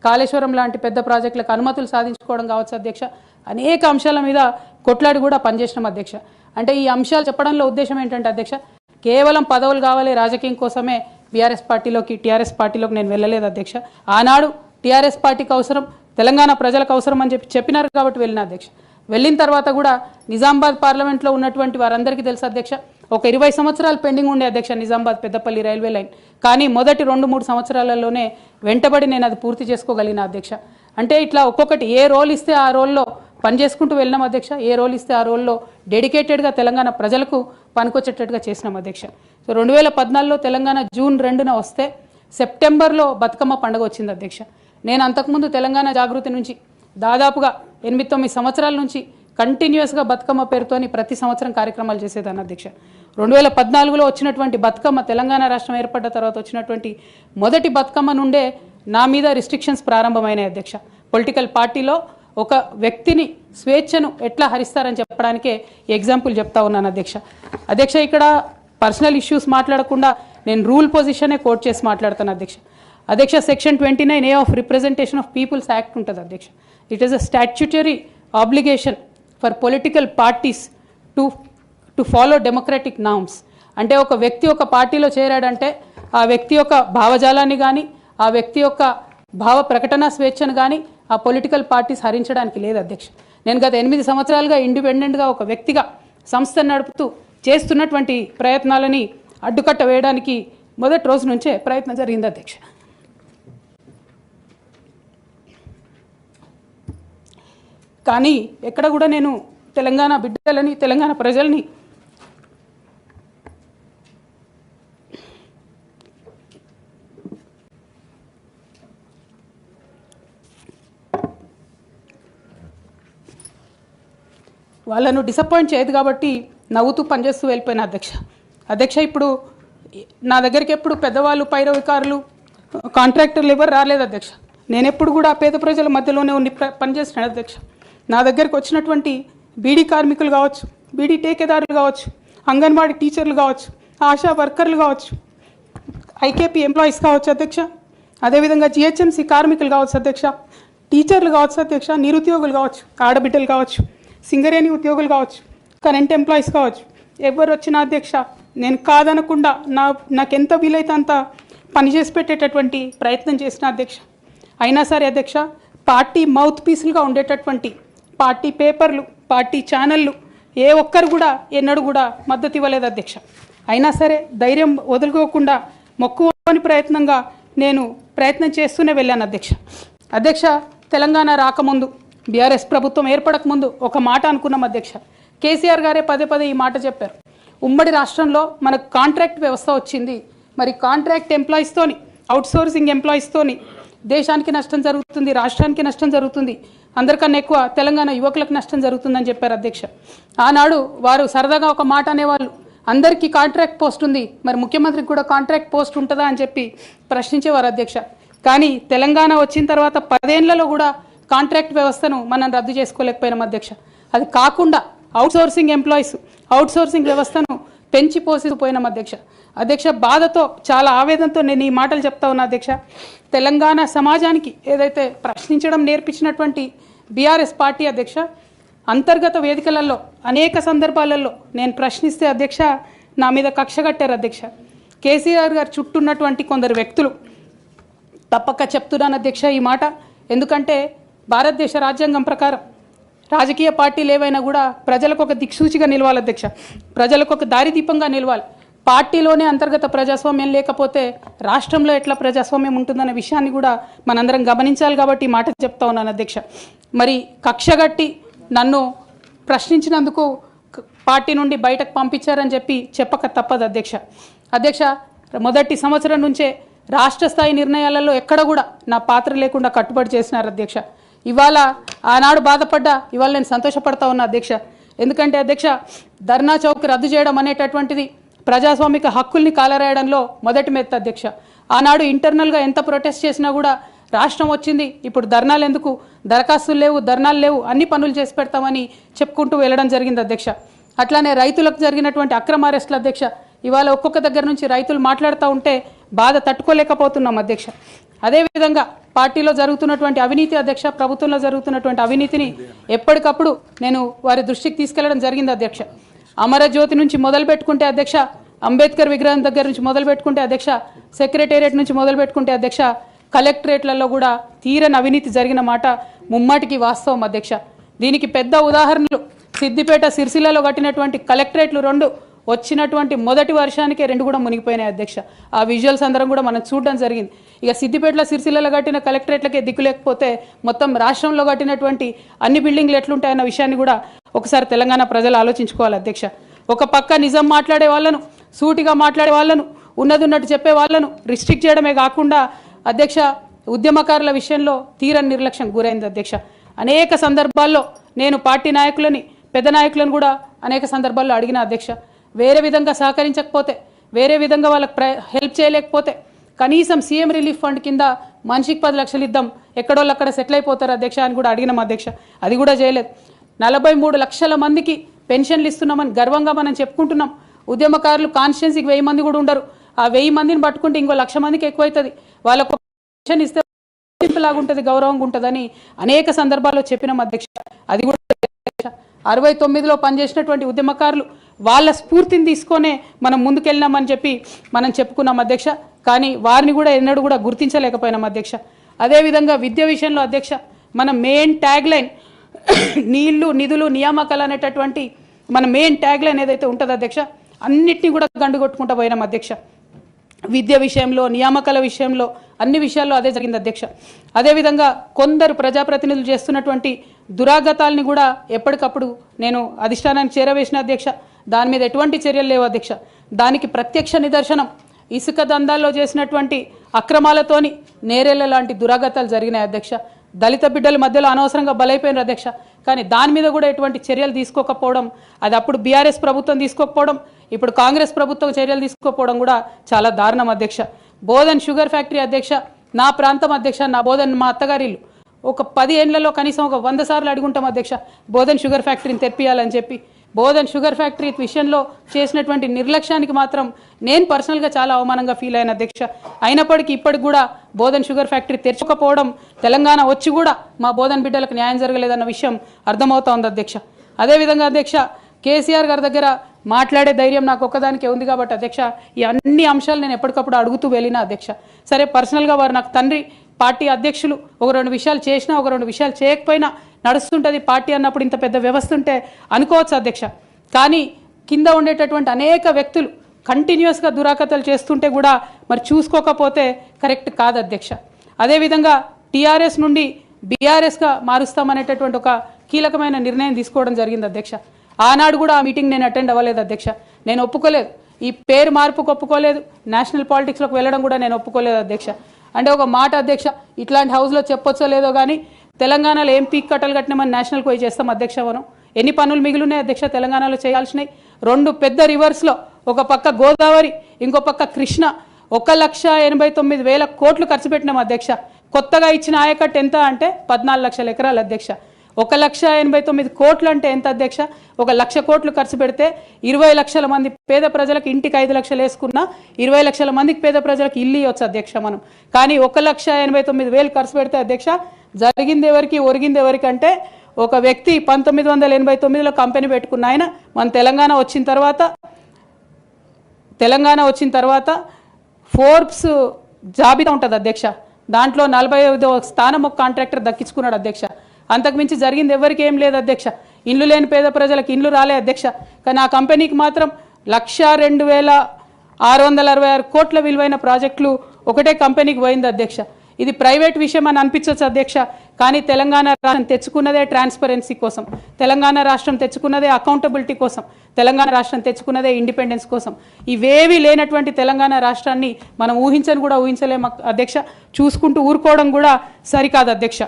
కాళేశ్వరం లాంటి పెద్ద ప్రాజెక్టులకు అనుమతులు సాధించుకోవడం కావచ్చు అధ్యక్ష, అనేక అంశాల మీద కొట్లాడి కూడా పనిచేసినాం అధ్యక్ష. అంటే ఈ అంశాలు చెప్పడంలో ఉద్దేశం ఏంటంటే అధ్యక్ష, కేవలం పదవులు కావాలి రాజకీయం కోసమే టీఆర్ఎస్ పార్టీలోకి నేను వెళ్ళలేదు అధ్యక్ష. ఆనాడు టీఆర్ఎస్ పార్టీకి అవసరం, తెలంగాణ ప్రజలకు అవసరం అని చెప్పినారు కాబట్టి వెళ్ళిన అధ్యక్ష. వెళ్ళిన తర్వాత కూడా నిజామాబాద్ పార్లమెంట్లో ఉన్నటువంటి వారందరికీ తెలుసు అధ్యక్ష, ఒక 20 సంవత్సరాలు పెండింగ్ ఉండే అధ్యక్ష నిజామాబాద్ పెద్దపల్లి రైల్వే లైన్. కానీ మొదటి 2-3 సంవత్సరాలలోనే వెంటబడి నేను అది పూర్తి చేసుకోగలిగిన అధ్యక్ష. అంటే ఇట్లా ఒక్కొక్కటి ఏ రోల్ ఇస్తే ఆ రోల్లో పనిచేసుకుంటూ వెళ్ళినాం అధ్యక్ష. ఏ రోల్ ఇస్తే ఆ రోల్లో డెడికేటెడ్గా తెలంగాణ ప్రజలకు పనికొచ్చేటట్టుగా చేసినాం అధ్యక్ష. సో 2014లో తెలంగాణ జూన్ 2న వస్తే సెప్టెంబర్లో బతుకమ్మ పండుగ వచ్చింది అధ్యక్ష. నేను అంతకుముందు తెలంగాణ జాగృతి నుంచి దాదాపుగా 8-9 సంవత్సరాల నుంచి కంటిన్యూస్గా బతుకమ్మ పేరుతోని ప్రతి సంవత్సరం కార్యక్రమాలు చేసేదాన్ని అధ్యక్ష. 2014లో వచ్చినటువంటి బతుకమ్మ, తెలంగాణ రాష్ట్రం ఏర్పడ్డ తర్వాత వచ్చినటువంటి మొదటి బతుకమ్మ నుండే నా మీద రిస్ట్రిక్షన్స్ ప్రారంభమైనాయి అధ్యక్ష. పొలిటికల్ పార్టీలో ఒక వ్యక్తిని స్వేచ్ఛను ఎట్లా హరిస్తారని చెప్పడానికే ఎగ్జాంపుల్ చెప్తా ఉన్నాను అధ్యక్ష. అధ్యక్ష, ఇక్కడ పర్సనల్ ఇష్యూస్ మాట్లాడకుండా నేను రూల్ పొజిషనే కోట్ చేసి మాట్లాడతాను అధ్యక్ష. అధ్యక్ష, section 29A of representation of peoples act ఉంటుంది అధ్యక్ష. It is a statutory obligation for political parties to follow democratic norms. అంటే ఒక వ్యక్తి ఒక పార్టీలో చేరాడంటే ఆ వ్యక్తి యొక్క భావజాలాన్ని కానీ, ఆ వ్యక్తి యొక్క భావ ప్రకటన స్వేచ్ఛను కానీ ఆ పొలిటికల్ పార్టీస్ హరించడానికి లేదు అధ్యక్ష. నేను గత 8 సంవత్సరాలుగా ఇండిపెండెంట్గా ఒక వ్యక్తిగా సంస్థను నడుపుతూ చేస్తున్నటువంటి ప్రయత్నాలని అడ్డుకట్ట వేయడానికి మొదటి రోజు నుంచే ప్రయత్నం జరిగింది అధ్యక్ష. కానీ ఎక్కడ కూడా నేను తెలంగాణ బిడ్డలని, తెలంగాణ ప్రజల్ని వాళ్ళను డిసప్పాయింట్ చేయదు కాబట్టి నవ్వుతూ పనిచేస్తూ వెళ్ళిపోయిన అధ్యక్ష. ఇప్పుడు నా దగ్గరికి ఎప్పుడు పెద్దవాళ్ళు, పైరవికారులు, కాంట్రాక్టర్లు ఎవరు రాలేదు అధ్యక్ష. నేను ఎప్పుడు కూడా పేద ప్రజల మధ్యలోనే ఉండి పనిచేస్తున్నాను అధ్యక్ష. నా దగ్గరికి వచ్చినటువంటి బీడీ కార్మికులు కావచ్చు, బీడీ టేకేదారులు కావచ్చు, అంగన్వాడీ టీచర్లు కావచ్చు, ఆశా వర్కర్లు కావచ్చు, ఐకేపీ ఎంప్లాయీస్ కావచ్చు అధ్యక్ష, అదేవిధంగా జిహెచ్ఎంసీ కార్మికులు కావచ్చు అధ్యక్ష, టీచర్లు కావచ్చు అధ్యక్ష, నిరుద్యోగులు కావచ్చు, ఆడబిడ్డలు కావచ్చు, సింగరేణి ఉద్యోగులు కావచ్చు, కరెంట్ ఎంప్లాయీస్ కావచ్చు, ఎవరు వచ్చినా అధ్యక్ష నేను కాదనకుండా నాకెంత వీలైతే అంత పనిచేసి పెట్టేటటువంటి ప్రయత్నం చేసిన అధ్యక్ష. అయినా సరే అధ్యక్ష, పార్టీ మౌత్ పీసులుగా ఉండేటటువంటి పార్టీ పేపర్లు, పార్టీ ఛానళ్ళు ఏ ఒక్కరు కూడా ఎన్నడూ కూడా మద్దతు ఇవ్వలేదు అధ్యక్ష. అయినా సరే ధైర్యం వదులుకోకుండా మొక్కువని ప్రయత్నంగా నేను ప్రయత్నం చేస్తూనే వెళ్ళాను అధ్యక్ష. తెలంగాణ రాకముందు, బీఆర్ఎస్ ప్రభుత్వం ఏర్పడకముందు ఒక మాట అనుకున్నాం అధ్యక్ష. కేసీఆర్ గారే పదే ఈ మాట చెప్పారు. ఉమ్మడి రాష్ట్రంలో మనకు కాంట్రాక్ట్ వ్యవస్థ వచ్చింది, మరి కాంట్రాక్ట్ ఎంప్లాయీస్తోని, అవుట్సోర్సింగ్ ఎంప్లాయీస్తోని దేశానికి నష్టం జరుగుతుంది, రాష్ట్రానికి నష్టం జరుగుతుంది, అందరికన్నా ఎక్కువ తెలంగాణ యువకులకు నష్టం జరుగుతుందని చెప్పారు అధ్యక్ష. ఆనాడు వారు సరదాగా ఒక మాట అనేవాళ్ళు, అందరికీ కాంట్రాక్ట్ పోస్ట్ ఉంది, మరి ముఖ్యమంత్రికి కూడా కాంట్రాక్ట్ పోస్ట్ ఉంటుందా అని చెప్పి ప్రశ్నించేవారు అధ్యక్ష. కానీ తెలంగాణ వచ్చిన తర్వాత 10 ఏళ్లలో కూడా కాంట్రాక్ట్ వ్యవస్థను మనం రద్దు చేసుకోలేకపోయినాం అధ్యక్ష. అది కాకుండా అవుట్సోర్సింగ్ ఎంప్లాయీస్, అవుట్సోర్సింగ్ వ్యవస్థను పెంచి పోసిపోయినాం అధ్యక్ష. బాధతో, చాలా ఆవేదనతో నేను ఈ మాటలు చెప్తా ఉన్నా అధ్యక్ష. తెలంగాణ సమాజానికి ఏదైతే ప్రశ్నించడం నేర్పించినటువంటి బీఆర్ఎస్ పార్టీ అధ్యక్ష, అంతర్గత వేదికలలో అనేక సందర్భాలలో నేను ప్రశ్నిస్తే అధ్యక్ష నా మీద కక్ష కట్టారు అధ్యక్ష. కేసీఆర్ గారు చుట్టూ ఉన్నటువంటి కొందరు వ్యక్తులు, తప్పక చెప్తున్నాను అధ్యక్ష ఈ మాట, ఎందుకంటే భారతదేశ రాజ్యాంగం ప్రకారం రాజకీయ పార్టీలు ఏవైనా కూడా ప్రజలకు ఒక దిక్సూచిగా నిలవాలి అధ్యక్ష, ప్రజలకు ఒక దారిదీపంగా నిలవాలి. పార్టీలోనే అంతర్గత ప్రజాస్వామ్యం లేకపోతే రాష్ట్రంలో ఎట్లా ప్రజాస్వామ్యం ఉంటుందనే విషయాన్ని కూడా మనందరం గమనించాలి కాబట్టి మాట చెప్తా ఉన్నాను అధ్యక్ష. మరి కక్షగట్టి నన్ను ప్రశ్నించినందుకు పార్టీ నుండి బయటకు పంపించారని చెప్పక తప్పదు అధ్యక్ష. మొదటి సంవత్సరం నుంచే రాష్ట్ర స్థాయి నిర్ణయాలలో ఎక్కడ కూడా నా పాత్ర లేకుండా కట్టుబడి చేసినారు అధ్యక్ష. ఇవాళ ఆనాడు బాధపడ్డా ఇవాళ నేను సంతోషపడతా ఉన్నా అధ్యక్ష. ఎందుకంటే అధ్యక్ష, ధర్నా చౌక్ రద్దు చేయడం అనేటటువంటిది ప్రజాస్వామిక హక్కుల్ని కాలరాయడంలో మొదటి మెత్త అధ్యక్ష. ఆనాడు ఇంటర్నల్గా ఎంత ప్రొటెస్ట్ చేసినా కూడా రాష్ట్రం వచ్చింది, ఇప్పుడు ధర్నాలు ఎందుకు, దరఖాస్తులు లేవు, ధర్నాలు లేవు, అన్ని పనులు చేసి పెడతామని చెప్పుకుంటూ వెళ్ళడం జరిగింది అధ్యక్ష. అట్లానే రైతులకు జరిగినటువంటి అక్రమ అరెస్టులు అధ్యక్ష, ఇవాళ ఒక్కొక్క దగ్గర నుంచి రైతులు మాట్లాడుతూ ఉంటే బాధ తట్టుకోలేకపోతున్నాం అధ్యక్ష. అదేవిధంగా పార్టీలో జరుగుతున్నటువంటి అవినీతి అధ్యక్ష, ప్రభుత్వంలో జరుగుతున్నటువంటి అవినీతిని ఎప్పటికప్పుడు నేను వారి దృష్టికి తీసుకెళ్లడం జరిగింది అధ్యక్ష. అమరజ్యోతి నుంచి మొదలు పెట్టుకుంటే అధ్యక్ష, అంబేద్కర్ విగ్రహం దగ్గర నుంచి మొదలు పెట్టుకుంటే అధ్యక్ష, సెక్రటేరియట్ నుంచి మొదలు పెట్టుకుంటే అధ్యక్ష, కలెక్టరేట్లలో కూడా తీరని అవినీతి జరిగిన మాట ముమ్మాటికి వాస్తవం అధ్యక్ష. దీనికి పెద్ద ఉదాహరణలు సిద్దిపేట సిరిసిల్లలో కట్టినటువంటి కలెక్టరేట్లు 2 వచ్చినటువంటి మొదటి వర్షానికే 2 కూడా మునిగిపోయినాయి అధ్యక్ష. ఆ విజువల్స్ అందరం కూడా మనం చూడడం జరిగింది. ఇక సిద్దిపేటలో సిరిసిల్లలో కట్టిన కలెక్టరేట్లకే దిక్కు లేకపోతే మొత్తం రాష్ట్రంలో కట్టినటువంటి అన్ని బిల్డింగ్లు ఎట్లుంటాయన్న విషయాన్ని కూడా ఒకసారి తెలంగాణ ప్రజలు ఆలోచించుకోవాలి అధ్యక్ష. ఒక పక్క నిజం మాట్లాడే వాళ్ళను, సూటిగా మాట్లాడే వాళ్ళను, ఉన్నట్టు చెప్పే వాళ్ళను రిస్ట్రిక్ట్ చేయడమే కాకుండా అధ్యక్ష, ఉద్యమకారుల విషయంలో తీరని నిర్లక్ష్యం గురైంది అధ్యక్ష. అనేక సందర్భాల్లో నేను పార్టీ నాయకులని, పెద్ద నాయకులను కూడా అనేక సందర్భాల్లో అడిగిన అధ్యక్ష. వేరే విధంగా సహకరించకపోతే, వేరే విధంగా వాళ్ళకి హెల్ప్ చేయలేకపోతే కనీసం సీఎం రిలీఫ్ ఫండ్ కింద మనిషికి 10 లక్షలు ఇద్దాం, ఎక్కడోళ్ళు అక్కడ సెటిల్ అయిపోతారు అధ్యక్ష అని కూడా అడిగినాం అధ్యక్ష. అది కూడా చేయలేదు. 43 లక్షల మందికి పెన్షన్లు ఇస్తున్నామని గర్వంగా మనం చెప్పుకుంటున్నాం. ఉద్యమకారులు కాన్స్టిట్యున్సీకి 1000 మంది కూడా ఉండరు. ఆ 1000 మందిని పట్టుకుంటే ఇంకో 1,00,000 మందికి ఎక్కువైతుంది. వాళ్ళకు పెన్షన్ ఇస్తే లాగుంటుంది, గౌరవంగా ఉంటుందని అనేక సందర్భాల్లో చెప్పినాం అధ్యక్ష. అది కూడా 69లో పనిచేసినటువంటి ఉద్యమకారులు వాళ్ళ స్ఫూర్తిని తీసుకొనే మనం ముందుకెళ్ళినామని చెప్పి మనం చెప్పుకున్నాం అధ్యక్ష. కానీ వారిని కూడా ఎన్నడూ కూడా గుర్తించలేకపోయినాం అధ్యక్ష. అదేవిధంగా విద్య విషయంలో అధ్యక్ష, మన మెయిన్ ట్యాగ్ లైన్ నీళ్లు, నిధులు, నియామకాలు అనేటటువంటి మన మెయిన్ ట్యాగ్ లైన్ ఏదైతే ఉంటుందో అధ్యక్ష, అన్నిటినీ కూడా గండుగొట్టుకుంటూ పోయినాం అధ్యక్ష. విద్య విషయంలో, నియామకాల విషయంలో, అన్ని విషయాల్లో అదే జరిగింది అధ్యక్ష. అదేవిధంగా కొందరు ప్రజాప్రతినిధులు చేస్తున్నటువంటి దురాగతాలని కూడా ఎప్పటికప్పుడు నేను అధిష్టానానికి చేరవేసిన అధ్యక్ష. దాని మీద ఎటువంటి చర్యలు లేవు అధ్యక్ష. దానికి ప్రత్యక్ష నిదర్శనం ఇసుక దందాల్లో చేసినటువంటి అక్రమాలతోని నేరేళ్ల లాంటి దురాగతాలు జరిగినాయి అధ్యక్ష. దళిత బిడ్డల మధ్యలో అనవసరంగా బలైపోయినారు అధ్యక్ష. కానీ దాని మీద కూడా ఎటువంటి చర్యలు తీసుకోకపోవడం, అది అప్పుడు బీఆర్ఎస్ ప్రభుత్వం తీసుకోకపోవడం, ఇప్పుడు కాంగ్రెస్ ప్రభుత్వం చర్యలు తీసుకోకపోవడం కూడా చాలా దారుణం అధ్యక్ష. బోధన్ షుగర్ ఫ్యాక్టరీ అధ్యక్ష, నా ప్రాంతం అధ్యక్ష, నా బోధన్ మా అత్తగారిల్లు. ఒక 10 ఏళ్లలో కనీసం ఒక 100 సార్లు అడుగుంటాం అధ్యక్ష బోధన్ షుగర్ ఫ్యాక్టరీని తెప్పియాలని చెప్పి. బోధన్ షుగర్ ఫ్యాక్టరీ విషయంలో చేసినటువంటి నిర్లక్ష్యానికి మాత్రం నేను పర్సనల్గా చాలా అవమానంగా ఫీల్ అయిన అధ్యక్ష. అయినప్పటికీ ఇప్పటికి కూడా బోధన్ షుగర్ ఫ్యాక్టరీ తెరచకపోవడం, తెలంగాణ వచ్చి కూడా మా బోధన్ బిడ్డలకు న్యాయం జరగలేదన్న విషయం అర్థమవుతా ఉంది అధ్యక్ష. అదేవిధంగా అధ్యక్ష, కేసీఆర్ గారి దగ్గర మాట్లాడే ధైర్యం నాకు ఒక్కదానికే ఉంది కాబట్టి అధ్యక్ష, ఈ అన్ని అంశాలు నేను ఎప్పటికప్పుడు అడుగుతూ వెళ్ళిన అధ్యక్ష. సరే, పర్సనల్గా వారు నాకు తండ్రి, పార్టీ అధ్యక్షులు, 1-2 విషయాలు చేసినా 1-2 విషయాలు చేయకపోయినా నడుస్తుంటుంది పార్టీ అన్నప్పుడు. ఇంత పెద్ద వ్యవస్థ ఉంటే అనుకోవచ్చు అధ్యక్ష. కానీ కింద ఉండేటటువంటి అనేక వ్యక్తులు కంటిన్యూస్గా దురాకతలు చేస్తుంటే కూడా మరి చూసుకోకపోతే కరెక్ట్ కాదు అధ్యక్ష. అదేవిధంగా టీఆర్ఎస్ నుండి బీఆర్ఎస్గా మారుస్తామనేటటువంటి ఒక కీలకమైన నిర్ణయం తీసుకోవడం జరిగింది అధ్యక్ష. ఆనాడు కూడా ఆ మీటింగ్ నేను అటెండ్ అవ్వలేదు అధ్యక్ష. నేను ఒప్పుకోలేదు. ఈ పేరు మార్పుకు ఒప్పుకోలేదు. నేషనల్ పాలిటిక్స్లోకి వెళ్ళడం కూడా నేను ఒప్పుకోలేదు అధ్యక్ష. అంటే ఒక మాట అధ్యక్ష, ఇట్లాంటి హౌస్లో చెప్పొచ్చో లేదో కానీ తెలంగాణలో ఏం పీక్ కట్టలు కట్టినామని నేషనల్కి పోయి చేస్తాం అధ్యక్ష. మనం ఎన్ని పనులు మిగిలినాయి అధ్యక్ష తెలంగాణలో చేయాల్సినాయి? 2 పెద్ద రివర్స్లో, ఒక పక్క గోదావరి, ఇంకో పక్క కృష్ణ, 1,89,000 కోట్లు ఖర్చు పెట్టినాం అధ్యక్ష. కొత్తగా ఇచ్చిన ఆయకట్టు ఎంత అంటే 14 లక్షల ఎకరాలు అధ్యక్ష. 1,89,000 కోట్లు అంటే ఎంత అధ్యక్ష? 1,00,000 కోట్లు ఖర్చు పెడితే 20 లక్షల మంది పేద ప్రజలకు ఇంటికి 5 లక్షలు వేసుకున్నా 20 లక్షల మందికి పేద ప్రజలకు ఇల్లు ఇవ్వచ్చు అధ్యక్ష మనం. కానీ 1,89,000 ఖర్చు పెడితే అధ్యక్ష జరిగింది ఎవరికి, ఒరిగింది ఎవరికి అంటే, ఒక వ్యక్తి 1989లో కంపెనీ పెట్టుకున్న ఆయన మన తెలంగాణ వచ్చిన తర్వాత ఫోర్బ్స్ జాబితా ఉంటుంది అధ్యక్ష. దాంట్లో 45వ స్థానం ఒక కాంట్రాక్టర్ దక్కించుకున్నాడు అధ్యక్ష. అంతకుమించి జరిగింది ఎవరికి ఏం లేదు అధ్యక్ష. ఇండ్లు లేని పేద ప్రజలకు ఇండ్లు రాలే అధ్యక్ష. కానీ ఆ కంపెనీకి మాత్రం 1,02,666 కోట్ల విలువైన ప్రాజెక్టులు ఒకటే కంపెనీకి పోయింది అధ్యక్ష. ఇది ప్రైవేట్ విషయం అని అనిపించవచ్చు అధ్యక్ష. కానీ తెలంగాణ రాష్ట్రం తెచ్చుకున్నదే ట్రాన్స్పరెన్సీ కోసం, తెలంగాణ రాష్ట్రం తెచ్చుకున్నదే అకౌంటబిలిటీ కోసం, తెలంగాణ రాష్ట్రం తెచ్చుకున్నదే ఇండిపెండెన్స్ కోసం. ఇవేవి లేనటువంటి తెలంగాణ రాష్ట్రాన్ని మనం ఊహించని కూడా ఊహించలేము అధ్యక్ష. చూసుకుంటూ ఊరుకోవడం కూడా సరికాదు అధ్యక్ష.